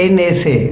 NSA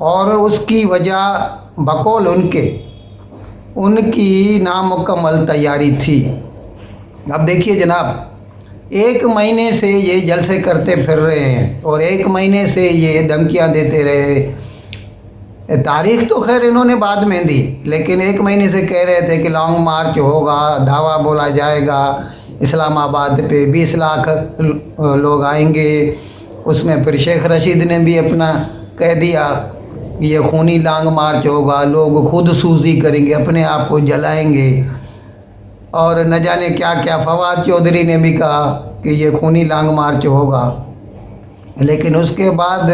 اور اس کی وجہ بقول ان کی نامکمل تیاری تھی۔ اب دیکھیے جناب، 1 مہینے سے یہ جلسے کرتے پھر رہے ہیں اور 1 مہینے سے یہ دھمکیاں دیتے رہے۔ تاریخ تو خیر انہوں نے بعد میں دی، لیکن 1 مہینے سے کہہ رہے تھے کہ لانگ مارچ ہوگا، دھاوا بولا جائے گا اسلام آباد پہ، 20 لاکھ لوگ آئیں گے۔ اس میں پھر شیخ رشید نے بھی اپنا کہہ دیا یہ خونی لانگ مارچ ہوگا، لوگ خود سوزی کریں گے، اپنے آپ کو جلائیں گے، اور نہ جانے کیا کیا۔ فواد چودھری نے بھی کہا کہ یہ خونی لانگ مارچ ہوگا، لیکن اس کے بعد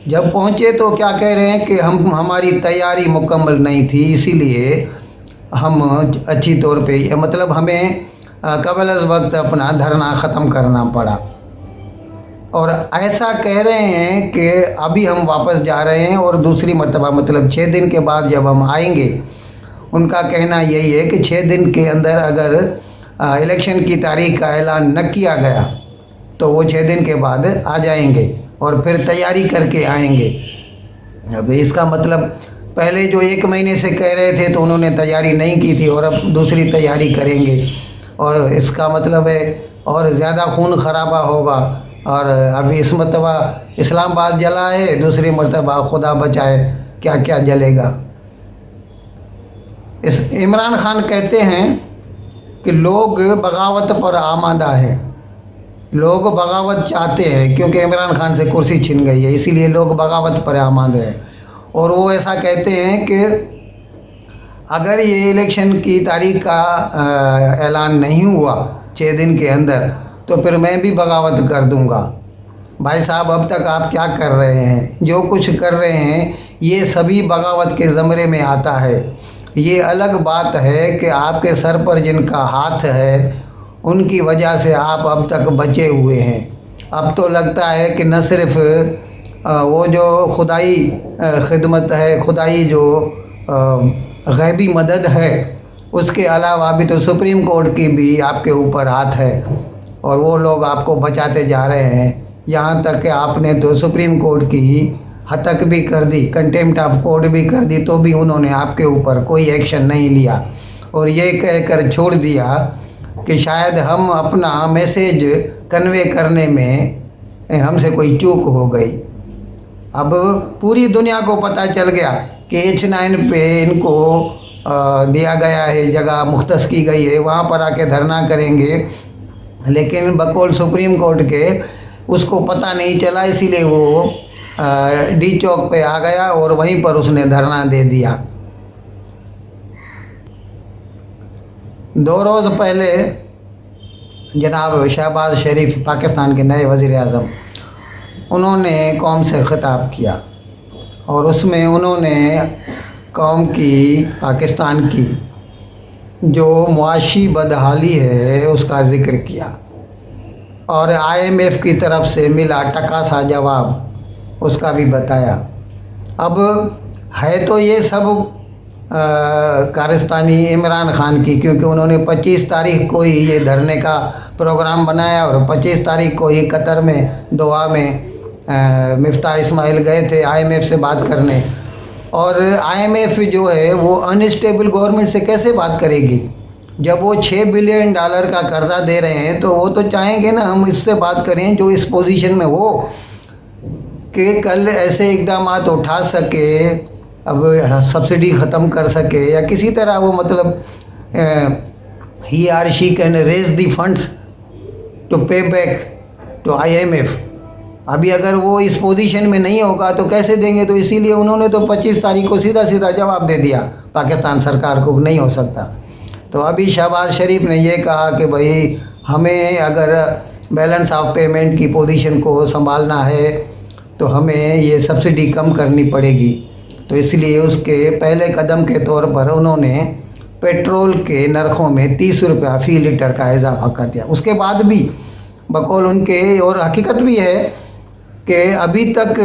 جب پہنچے تو کیا کہہ رہے ہیں کہ ہماری تیاری مکمل نہیں تھی، اسی لیے ہم اچھی طور پہ مطلب ہمیں قبل از وقت اپنا دھرنا ختم کرنا پڑا۔ اور ایسا کہہ رہے ہیں کہ ابھی ہم واپس جا رہے ہیں اور دوسری مرتبہ مطلب 6 دن کے بعد جب ہم آئیں گے، ان کا کہنا یہی ہے کہ 6 دن کے اندر اگر الیکشن کی تاریخ کا اعلان نہ کیا گیا تو وہ 6 دن کے بعد آ جائیں گے اور پھر تیاری کر کے آئیں گے۔ اب اس کا مطلب پہلے جو 1 مہینے سے کہہ رہے تھے تو انہوں نے تیاری نہیں کی تھی اور اب دوسری تیاری کریں گے، اور اس کا مطلب ہے اور زیادہ خون خرابہ ہوگا۔ اور ابھی اس مرتبہ اسلام آباد جلا ہے، دوسری مرتبہ خدا بچائے کیا کیا جلے گا۔ عمران خان کہتے ہیں کہ لوگ بغاوت پر آمادہ ہیں، لوگ بغاوت چاہتے ہیں کیونکہ عمران خان سے کرسی چھن گئی ہے، اسی لیے لوگ بغاوت پر آمادہ ہیں۔ اور وہ ایسا کہتے ہیں کہ اگر یہ الیکشن کی تاریخ کا اعلان نہیں ہوا 6 دن کے اندر تو پھر میں بھی بغاوت کر دوں گا۔ بھائی صاحب، اب تک آپ کیا کر رہے ہیں؟ جو کچھ کر رہے ہیں یہ سبھی بغاوت کے زمرے میں آتا ہے۔ یہ الگ بات ہے کہ آپ کے سر پر جن کا ہاتھ ہے ان کی وجہ سے آپ اب تک بچے ہوئے ہیں۔ اب تو لگتا ہے کہ نہ صرف وہ جو خدائی خدمت ہے، خدائی جو غیبی مدد ہے، اس کے علاوہ ابھی تو سپریم کورٹ کی بھی آپ کے اوپر ہاتھ ہے اور وہ لوگ آپ کو بچاتے جا رہے ہیں۔ یہاں تک کہ آپ نے تو سپریم کورٹ کی ہتک بھی کر دی، کنٹیمپٹ آف کورٹ بھی کر دی، تو بھی انہوں نے آپ کے اوپر کوئی ایکشن نہیں لیا اور یہ کہہ کر چھوڑ دیا کہ شاید ہم اپنا میسیج کنوے کرنے میں ہم سے کوئی چوک ہو گئی۔ اب پوری دنیا کو پتہ چل گیا کہ H9 پہ ان کو دیا گیا ہے، جگہ مختص کی گئی ہے، وہاں پر آ کے دھرنا کریں گے، لیکن بقول سپریم کورٹ کے اس کو پتہ نہیں چلا، اسی لیے وہ ڈی چوک پہ آ گیا اور وہیں پر اس نے دھرنا دے دیا۔ 2 روز پہلے جناب شہباز شریف، پاکستان کے نئے وزیر اعظم، انہوں نے قوم سے خطاب کیا اور اس میں انہوں نے قوم کی، پاکستان کی جو معاشی بدحالی ہے اس کا ذکر کیا اور IMF کی طرف سے ملا ٹکا سا جواب اس کا بھی بتایا۔ اب ہے تو یہ سب کارستانی عمران خان کی، کیونکہ انہوں نے 25 تاریخ کو ہی یہ دھرنے کا پروگرام بنایا اور 25 تاریخ کو ہی قطر میں دوحہ میں مفتاح اسماعیل گئے تھے IMF سے بات کرنے، اور IMF جو ہے وہ انسٹیبل گورنمنٹ سے کیسے بات کرے گی؟ جب وہ $6 بلین کا قرضہ دے رہے ہیں تو وہ تو چاہیں گے نا ہم اس سے بات کریں جو اس پوزیشن میں ہو کہ کل ایسے اقدامات اٹھا سکے، اب سبسڈی ختم کر سکے یا کسی طرح وہ مطلب he or she can raise the funds to pay back to IMF۔ ابھی اگر وہ اس پوزیشن میں نہیں ہوگا تو کیسے دیں گے؟ تو اسی لیے انہوں نے تو 25 تاریخ کو سیدھا جواب دے دیا پاکستان سرکار کو، نہیں ہو سکتا۔ تو ابھی شہباز شریف نے یہ کہا کہ بھائی ہمیں اگر بیلنس آف پیمنٹ کی پوزیشن کو سنبھالنا ہے تو ہمیں یہ سبسڈی کم کرنی پڑے گی، تو اس لیے اس کے پہلے قدم کے طور پر انہوں نے پیٹرول کے نرخوں میں 30 روپیہ فی لیٹر کا اضافہ کر دیا۔ اس کے بعد بھی بقول ان کے، اور حقیقت بھی ہے کہ ابھی تک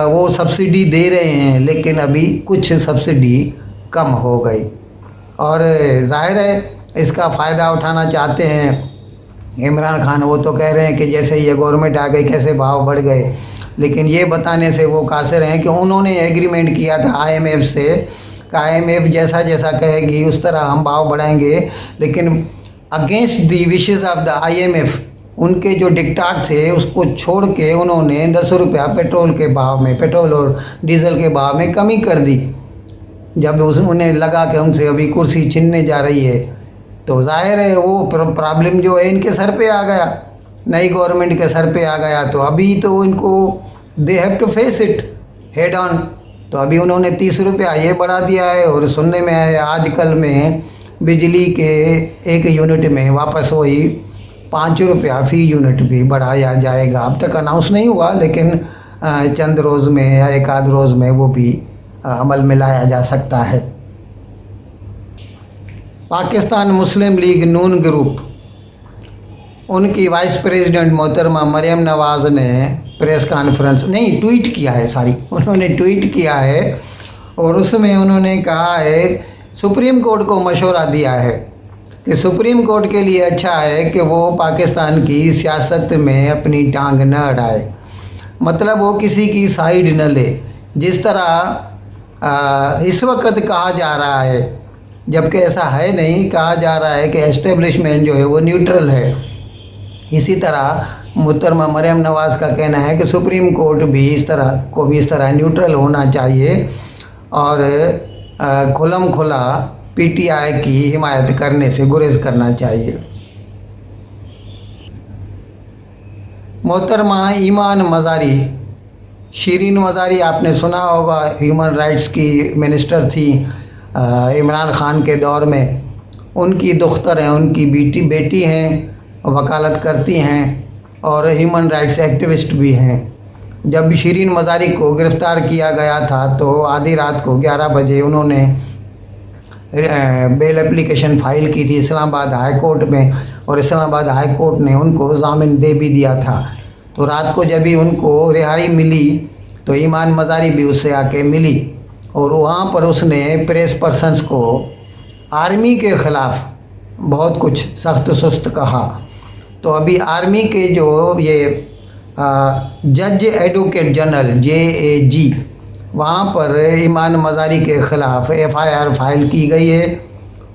وہ سبسڈی دے رہے ہیں لیکن ابھی کچھ سبسڈی کم ہو گئی، اور ظاہر ہے اس کا فائدہ اٹھانا چاہتے ہیں عمران خان۔ وہ تو کہہ رہے ہیں کہ جیسے یہ گورنمنٹ آ گئی کیسے بھاؤ بڑھ گئے، لیکن یہ بتانے سے وہ قاصر ہیں کہ انہوں نے ایگریمنٹ کیا تھا IMF سے کہ IMF جیسا جیسا کہے گی اس طرح ہم بھاؤ بڑھائیں گے، لیکن against the wishes of the IMF ان کے جو ڈکٹاٹ تھے اس کو چھوڑ کے انہوں نے 10 روپیہ پیٹرول کے بھاؤ میں، پیٹرول اور ڈیزل کے بھاؤ میں کمی کر دی۔ جب انہیں لگا کہ ان سے ابھی کرسی چھننے جا رہی ہے تو ظاہر ہے وہ پرابلم جو ہے ان کے سر پہ آ گیا، نئی گورنمنٹ کے سر پہ آ گیا، تو ابھی تو ان کو they have to face it head on. تو ابھی انہوں نے 30 روپیہ یہ بڑھا دیا ہے، اور سننے میں آیا آج کل میں بجلی کے 1 یونٹ میں واپس وہی 5 روپیہ فی یونٹ بھی بڑھایا جائے گا۔ اب تک اناؤنس نہیں ہوا، لیکن چند روز میں یا 1 آدھ روز میں وہ بھی عمل میں لایا جا سکتا ہے۔ پاکستان مسلم لیگ نون گروپ، ان کی وائس پریزیڈنٹ محترمہ مریم نواز نے پریس کانفرنس ٹویٹ کیا ہے، انہوں نے ٹویٹ کیا ہے، اور اس میں انہوں نے کہا ہے سپریم کورٹ کو مشورہ دیا ہے کہ سپریم کورٹ کے لیے اچھا ہے کہ وہ پاکستان کی سیاست میں اپنی ٹانگ نہ اڑائے، مطلب وہ کسی کی سائیڈ نہ لے، جس طرح اس وقت کہا جا رہا ہے، جبکہ ایسا ہے نہیں، کہا جا رہا ہے کہ اسٹیبلشمنٹ جو ہے وہ نیوٹرل ہے۔ اسی طرح محترمہ مریم نواز کا کہنا ہے کہ سپریم کورٹ بھی اس طرح نیوٹرل ہونا چاہیے اور کھلم کھلا PTI کی حمایت کرنے سے گریز کرنا چاہیے۔ محترمہ ایمان مزاری، شیرین مزاری آپ نے سنا ہوگا، ہیومن رائٹس کی منسٹر تھی عمران خان کے دور میں، ان کی دختر ہیں، ان کی بیٹی ہیں، وکالت کرتی ہیں اور ہیومن رائٹس ایکٹیوسٹ بھی ہیں۔ جب شیرین مزاری کو گرفتار کیا گیا تھا تو آدھی رات کو 11 بجے انہوں نے بیل اپلیکیشن فائل کی تھی اسلام آباد ہائی کورٹ میں، اور اسلام آباد ہائی کورٹ نے ان کو ضامن دے بھی دیا تھا۔ تو رات کو جب ہی ان کو رہائی ملی تو ایمان مزاری بھی اس سے آ کے ملی، اور وہاں پر اس نے پریس پرسنس کو آرمی کے خلاف بہت کچھ سخت سست کہا۔ تو ابھی آرمی کے جو یہ جج ایڈوکیٹ جنرل JAG، وہاں پر ایمان مزاری کے خلاف FIR فائل کی گئی ہے،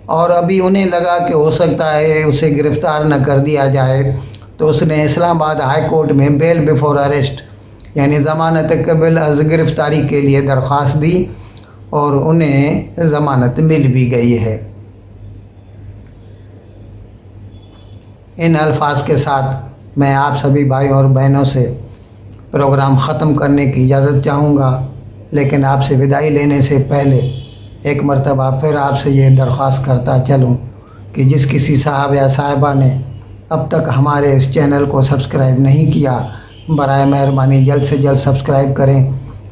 اور ابھی انہیں لگا کہ ہو سکتا ہے اسے گرفتار نہ کر دیا جائے، تو اس نے اسلام آباد ہائی کورٹ میں بیل بیفور اریسٹ یعنی ضمانت قبل از گرفتاری کے لیے درخواست دی، اور انہیں ضمانت مل بھی گئی ہے۔ ان الفاظ کے ساتھ میں آپ سبھی بھائیوں اور بہنوں سے پروگرام ختم کرنے کی اجازت چاہوں گا، لیکن آپ سے وداعی لینے سے پہلے ایک مرتبہ پھر آپ سے یہ درخواست کرتا چلوں کہ جس کسی صاحب یا صاحبہ نے اب تک ہمارے اس چینل کو سبسکرائب نہیں کیا، برائے مہربانی جلد سے جلد سبسکرائب کریں،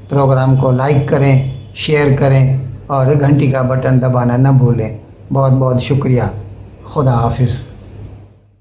پروگرام کو لائک کریں، شیئر کریں اور گھنٹی کا بٹن دبانا نہ بھولیں۔ بہت بہت شکریہ۔ خدا حافظ۔